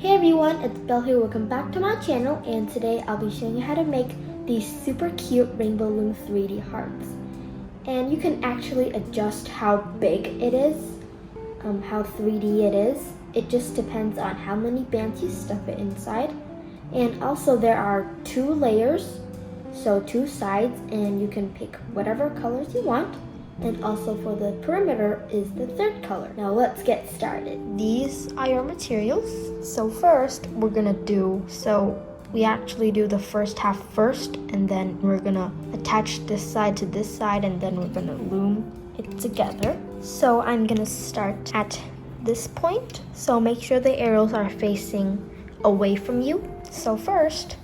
Hey everyone, it's Belle here. Welcome back to my channel, and today I'll be showing you how to make these super cute Rainbow Loom 3D hearts. And you can actually adjust how big it is, how 3D it is. It just depends on how many bands you stuff it inside. And also there are 2 layers, so 2 sides, and you can pick whatever colors you want. And also for the perimeter is the 3rd color. Now let's get started. These are your materials. So first we actually do the first half first, and then we're gonna attach this side to this side, and then we're gonna loom it together. So I'm gonna start at this point. So make sure the arrows are facing away from you. So first,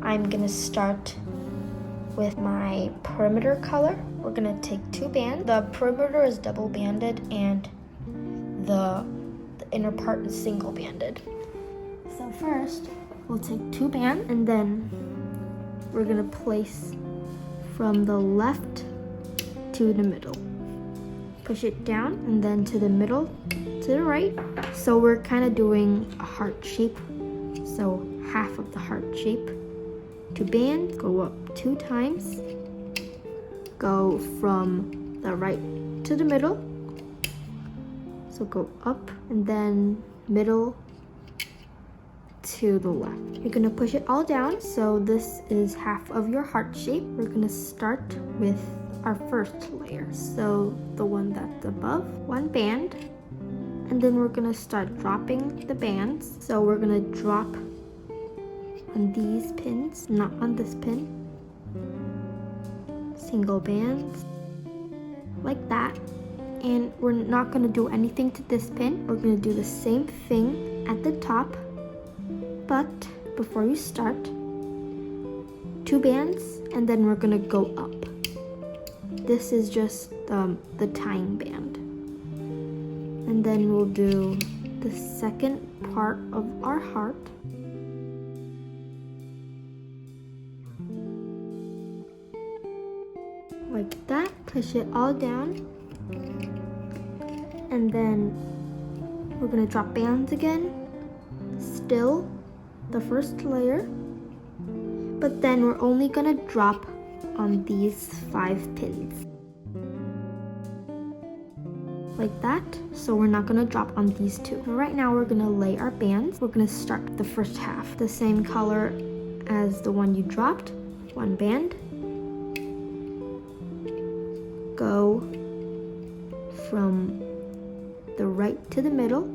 I'm gonna start with my perimeter color. We're gonna take 2 bands. The perimeter is double banded and the inner part is single banded. So first, we'll take 2 bands, and then we're gonna place from the left to the middle. Push it down and then to the middle, to the right. So we're kind of doing a heart shape. So half of the heart shape. 2 bands, go up 2 times. Go from the right to the middle. So go up and then middle to the left. You're gonna push it all down. So this is half of your heart shape. We're gonna start with our first layer. So the one that's above, 1 band. And then we're gonna start dropping the bands. So we're gonna drop on these pins, not on this pin. Single bands, like that. And we're not gonna do anything to this pin. We're gonna do the same thing at the top, but before you start, 2 bands, and then we're gonna go up. This is just the tying band. And then we'll do the second part of our heart. Like that, push it all down, and then we're gonna drop bands again, still the first layer, but then we're only gonna drop on these 5 pins, like that. So we're not gonna drop on these 2. Right now we're gonna lay our bands. We're gonna start the first half, the same color as the one you dropped, 1 band. Go from the right to the middle.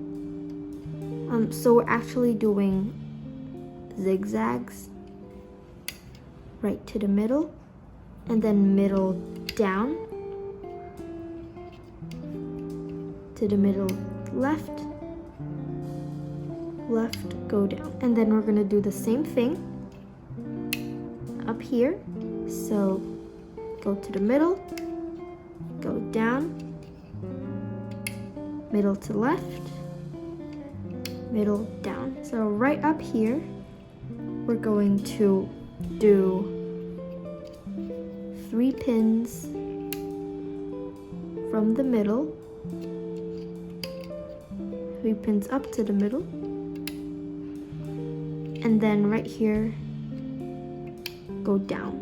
So we're actually doing zigzags. Right to the middle, and then middle down, to the middle left, left, go down. And then we're gonna do the same thing up here. So go to the middle, go down, middle to left, middle down. So right up here, we're going to do 3 pins from the middle, 3 pins up to the middle, and then right here, go down.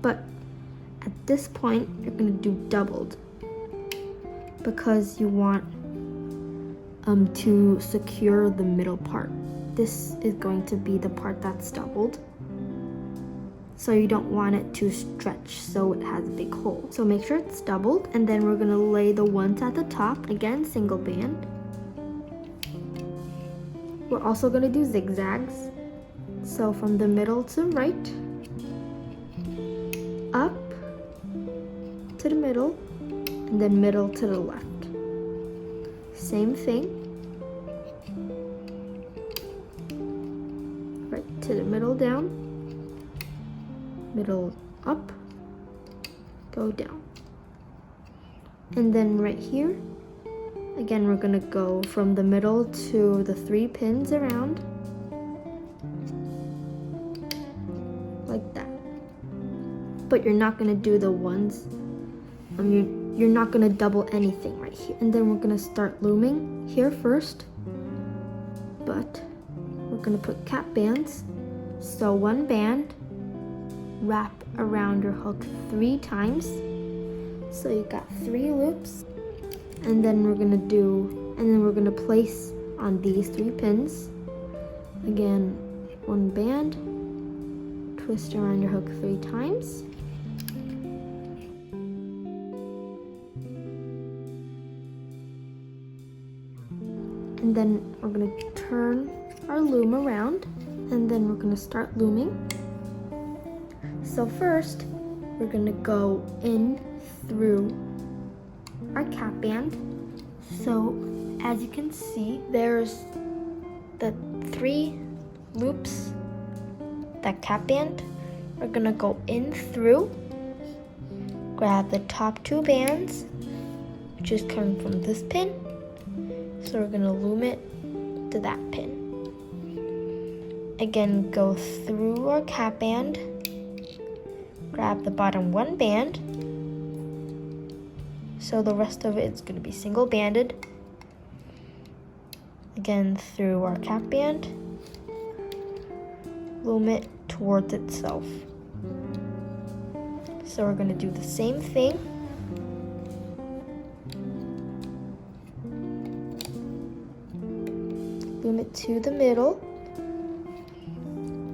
But at this point, you're gonna do doubled because you want to secure the middle part. This is going to be the part that's doubled. So you don't want it to stretch so it has a big hole. So make sure it's doubled, and then we're gonna lay the ones at the top, again, single band. We're also gonna do zigzags. So from the middle to right, up to the middle, and then middle to the left. Same thing. Right to the middle down, middle up, go down. And then right here, again, we're gonna go from the middle to the 3 pins around, like that. But you're not gonna do the ones, you're not gonna double anything right here. And then we're gonna start looming here first. but we're gonna put cap bands. So one band, wrap around your hook 3 times. So you got 3 loops, and then we're gonna place on these 3 pins. Again, one band, twist around your hook 3 times. And then we're gonna turn our loom around, and then we're gonna start looming. So first, we're gonna go in through our cap band. So as you can see, there's the 3 loops, that cap band. We're gonna go in through, grab the top 2 bands, which is coming from this pin. So we're gonna loom it to that pin. Again, go through our cap band, grab the bottom 1 band. So the rest of it is gonna be single banded. Again, through our cap band, loom it towards itself. So we're gonna do the same thing. Loom it to the middle,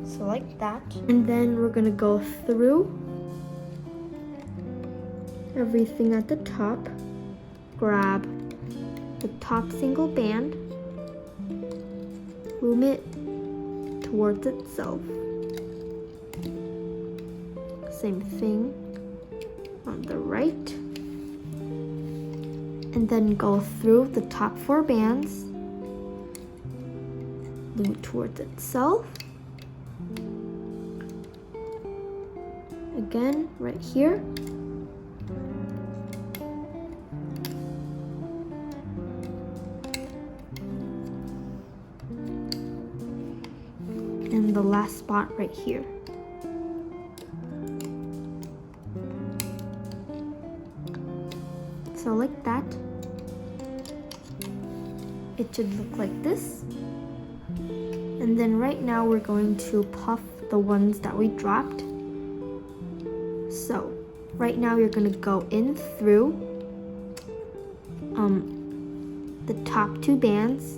so like that. And then we're gonna go through everything at the top, grab the top single band, loom it towards itself. Same thing on the right. And then go through the top 4 bands, loom it towards itself. Again, right here. And the last spot right here. So like that. It should look like this. And then right now we're going to puff the ones that we dropped. So right now you're gonna go in through the top 2 bands.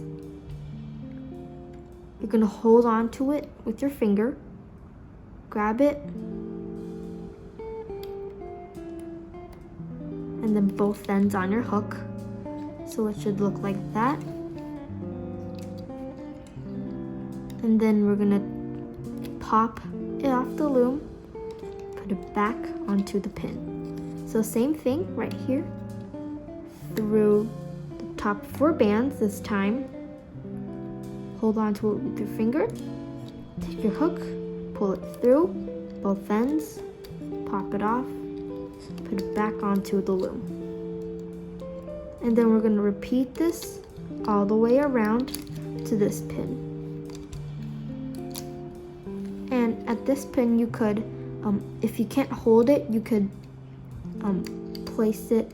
You're gonna hold on to it with your finger, grab it, and then both ends on your hook. So it should look like that. And then we're gonna pop it off the loom, put it back onto the pin. So same thing right here, through the top 4 bands this time. Hold on to it with your finger, take your hook, pull it through both ends, pop it off, put it back onto the loom. And then we're gonna repeat this all the way around to this pin. And at this pin you could, if you can't hold it, you could place it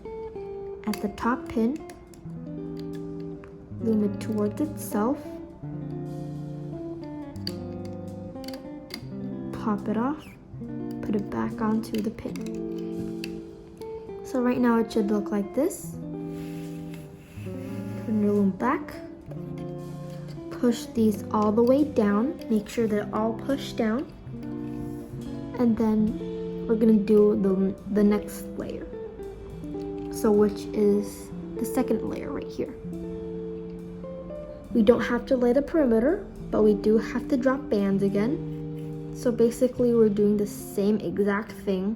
at the top pin, loom it towards itself, pop it off, put it back onto the pin. So right now it should look like this. Turn your loom back, push these all the way down, make sure they're all pushed down, and then we're gonna do the next layer, so which is the second layer right here. We don't have to lay the perimeter, but we do have to drop bands again. So basically we're doing the same exact thing.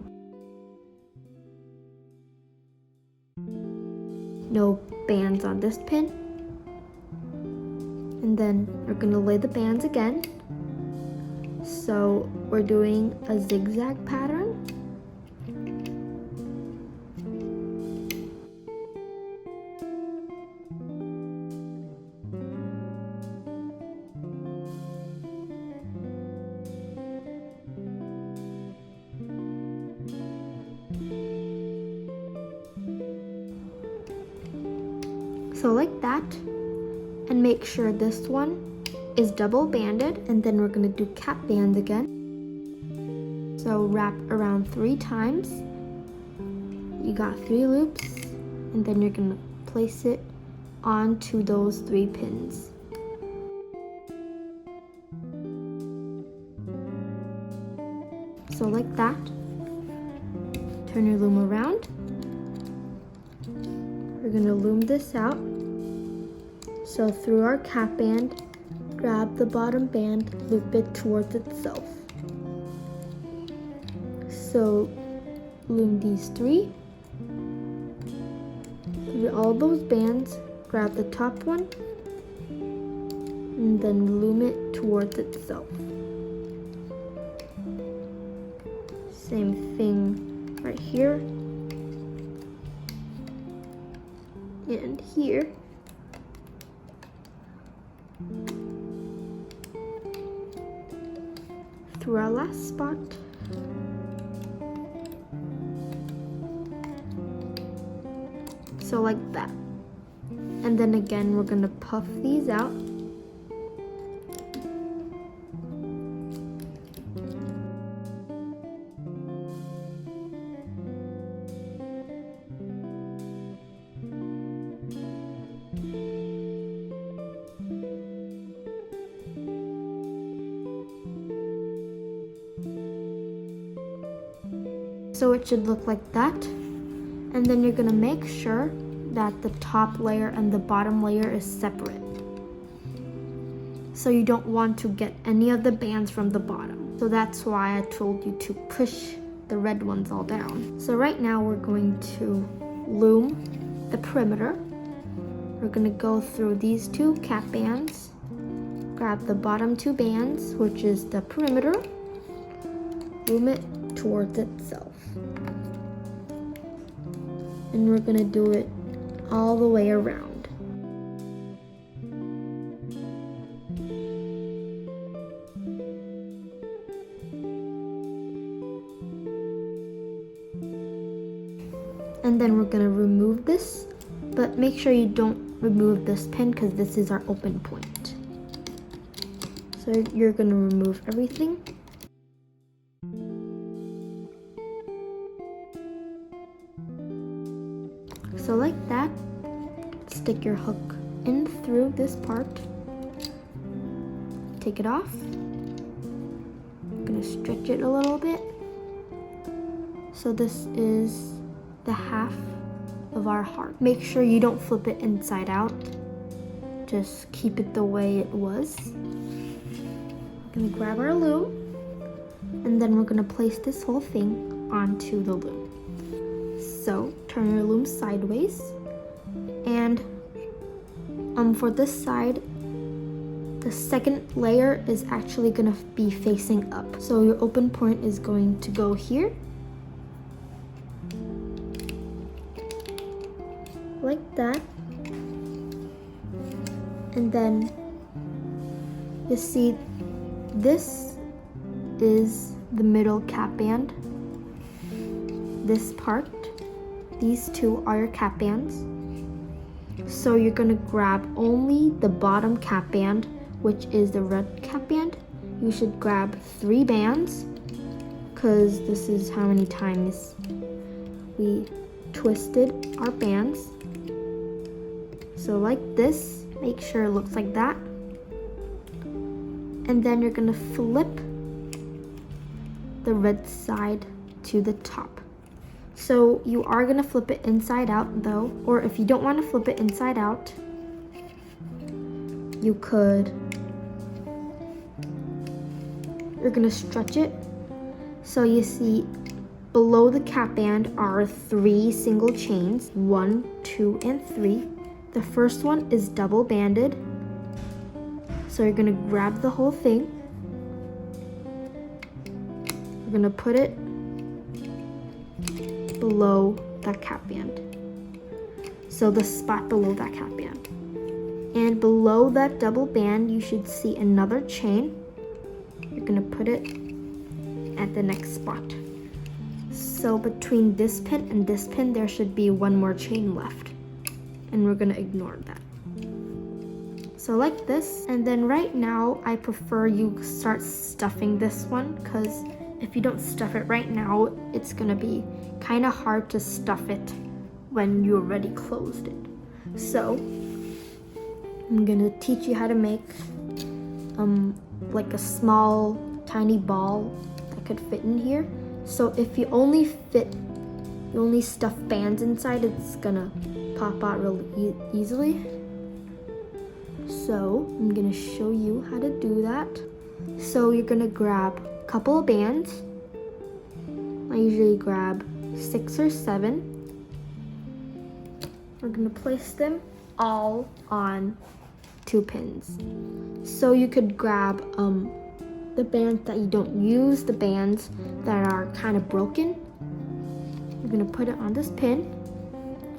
No bands on this pin. And then we're gonna lay the bands again. So we're doing a zigzag pattern. So like that, and make sure this one is double banded, and then we're gonna do cap bands again. So wrap around 3 times. You got 3 loops, and then you're gonna place it onto those 3 pins. So like that. Turn your loom around. We're gonna loom this out. So through our cap band, grab the bottom band, loop it towards itself. So loom these 3. Through all those bands, grab the top one, and then loom it towards itself. Same thing right here and here. Through our last spot. So like that. And then again, we're gonna puff these out. So it should look like that. And then you're gonna make sure that the top layer and the bottom layer is separate. So you don't want to get any of the bands from the bottom. So that's why I told you to push the red ones all down. So right now we're going to loom the perimeter. We're gonna go through these 2 cap bands, grab the bottom 2 bands, which is the perimeter, loom it towards itself. And we're gonna do it all the way around. And then we're gonna remove this, but make sure you don't remove this pin because this is our open point. So you're gonna remove everything. So like that, stick your hook in through this part, take it off. I'm gonna stretch it a little bit. So this is the half of our heart. Make sure you don't flip it inside out. Just keep it the way it was. We're gonna grab our loom, and then we're gonna place this whole thing onto the loom. So turn your loom sideways, and for this side, the second layer is actually gonna be facing up. So your open point is going to go here, like that, and then you see this is the middle cap band. This part, these 2 are your cap bands. So you're gonna grab only the bottom cap band, which is the red cap band. You should grab 3 bands, because this is how many times we twisted our bands. So like this, make sure it looks like that. And then you're gonna flip the red side to the top. So you are gonna flip it inside out though, or if you don't wanna flip it inside out, you're gonna stretch it. So you see below the cap band are 3 single chains, 1, 2, and 3. The first one is double banded. So you're gonna grab the whole thing. We're gonna put it below that cap band. So the spot below that cap band. And below that double band, you should see another chain. You're gonna put it at the next spot. So between this pin and this pin, there should be 1 more chain left. And we're gonna ignore that. So like this, and then right now I prefer you start stuffing this one, because if you don't stuff it right now, it's gonna be kind of hard to stuff it when you already closed it. So I'm gonna teach you how to make like a small tiny ball that could fit in here. So if you only stuff bands inside, it's gonna pop out really easily. So I'm gonna show you how to do that. So you're gonna grab a couple of bands. I usually grab 6 or 7. We're gonna place them all on 2 pins. So you could grab the bands that you don't use, the bands that are kind of broken. You're gonna put it on this pin,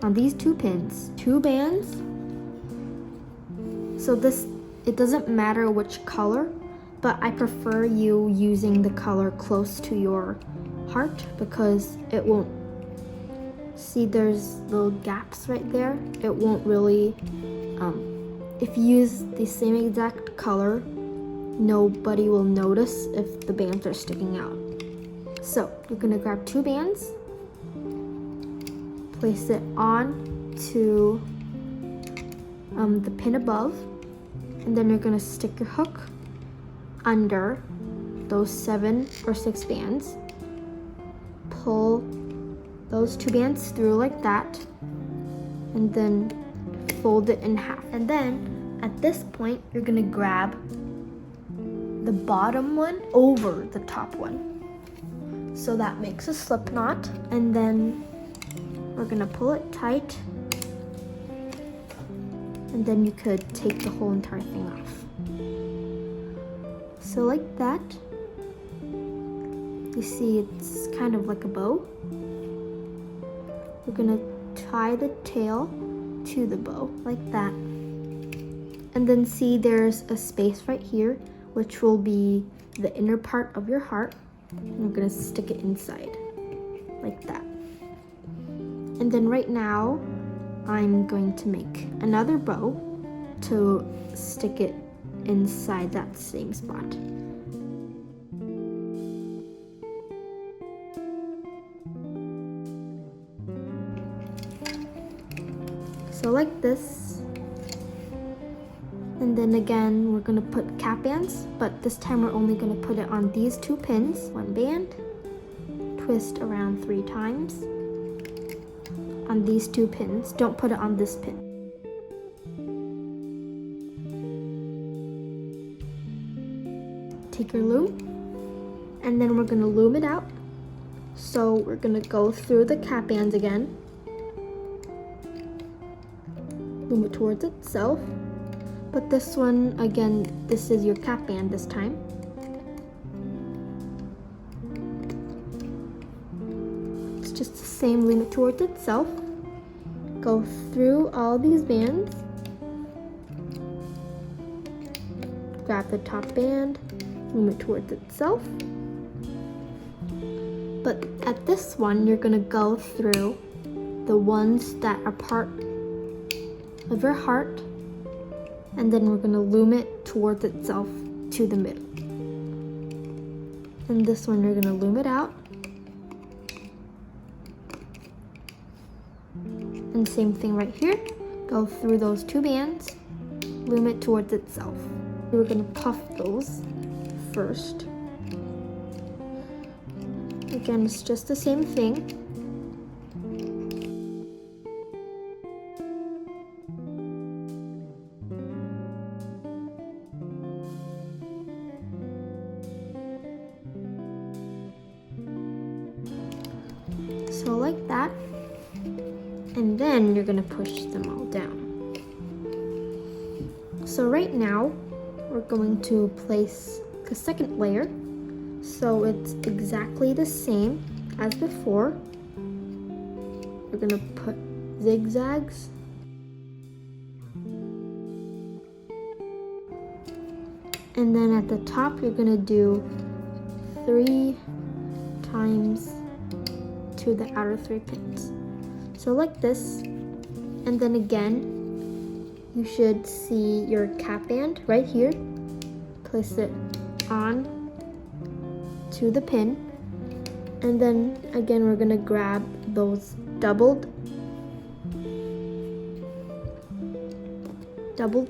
on these 2 pins, 2 bands. So it doesn't matter which color, but I prefer you using the color close to your heart, because it won't, see there's little gaps right there. It won't really, if you use the same exact color, nobody will notice if the bands are sticking out. So you're gonna grab 2 bands, place it on to the pin above, and then you're gonna stick your hook under those 7 or 6 bands, pull those 2 bands through like that, and then fold it in half. And then at this point, you're gonna grab the bottom one over the top one. So that makes a slip knot, and then we're gonna pull it tight, and then you could take the whole entire thing off. So like that. You see it's kind of like a bow. We're gonna tie the tail to the bow like that. And then see there's a space right here, which will be the inner part of your heart. And we're gonna stick it inside like that. And then right now, I'm going to make another bow to stick it inside that same spot. So like this. And then again, we're gonna put cap bands, but this time we're only gonna put it on these 2 pins. 1 band, twist around 3 times. On these 2 pins. Don't put it on this pin. Take your loom, and then we're gonna loom it out. So we're gonna go through the cap bands again. Loom it towards itself. But this one, again, this is your cap band this time. It's just the same, loom it towards itself. Go through all these bands. Grab the top band, loom it towards itself. But at this one, you're gonna go through the ones that are part of your heart, and then we're gonna loom it towards itself to the middle. And this one, you're gonna loom it out. And same thing right here. Go through those 2 bands, loom it towards itself. We're gonna puff those first. Again, it's just the same thing. So like that. And then you're gonna push them all down. So right now, we're going to place the second layer. So it's exactly the same as before. We're gonna put zigzags. And then at the top, you're gonna do 3 times to the outer 3 pins. So like this, and then again, you should see your cap band right here. Place it on to the pin, and then again we're gonna grab those doubled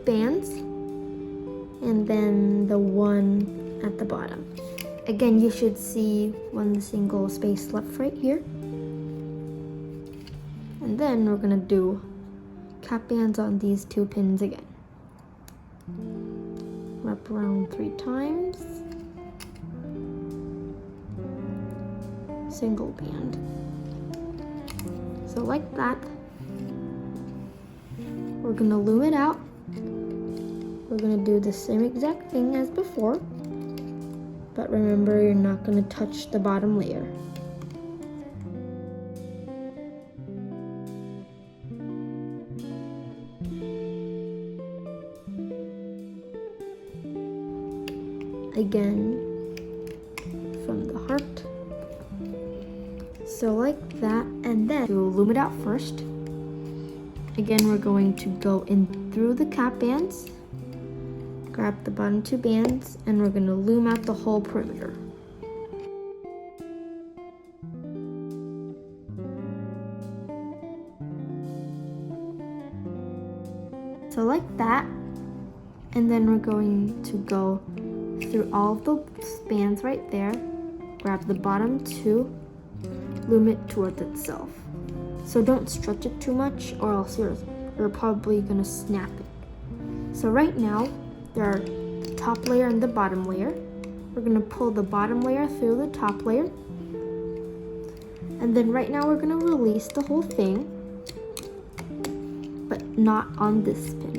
bands and then the one at the bottom. Again, you should see one single space left right here. And then we're gonna do cap bands on these two pins again. Wrap around 3 times. Single band. So like that. We're gonna loom it out. We're gonna do the same exact thing as before, but remember, you're not gonna touch the bottom layer. Again, from the heart. So like that, and then we'll loom it out first. Again, we're going to go in through the cap bands, grab the bottom 2 bands, and we're going to loom out the whole perimeter. So like that, and then we're going to go through all of the bands right there, grab the bottom 2, loom it towards itself. So don't stretch it too much or else you're probably gonna snap it. So right now, there are the top layer and the bottom layer. We're gonna pull the bottom layer through the top layer. And then right now we're gonna release the whole thing, but not on this pin.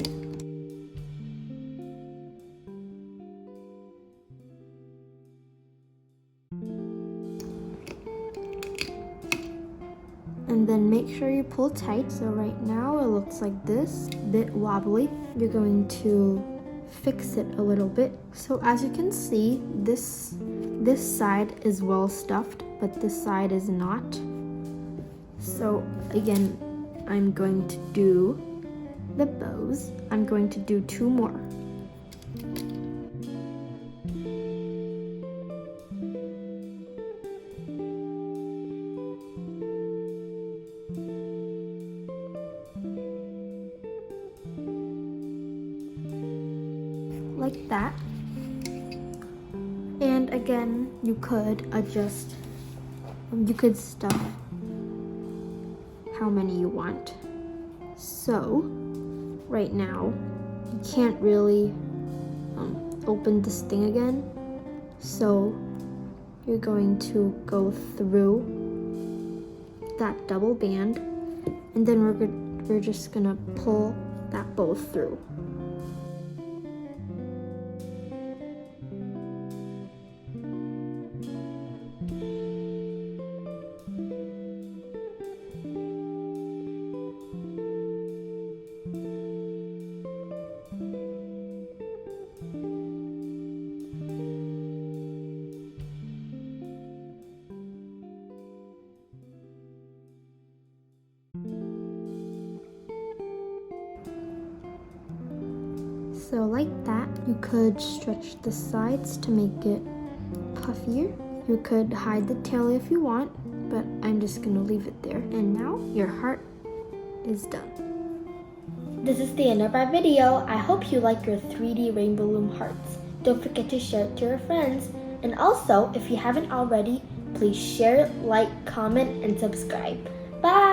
And then make sure you pull tight. So right now it looks like this, a bit wobbly. You're going to fix it a little bit. So as you can see, this side is well stuffed, but this side is not. So again, I'm going to do the bows. I'm going to do 2 more. Like that. And again, you could adjust, you could stuff how many you want. So right now you can't really open this thing again, so you're going to go through that double band, and then we're just gonna pull that bow through. So like that, you could stretch the sides to make it puffier. You could hide the tail if you want, but I'm just gonna leave it there. And now your heart is done. This is the end of our video. I hope you like your 3D rainbow loom hearts. Don't forget to share it to your friends. And also, if you haven't already, please share, like, comment, and subscribe. Bye!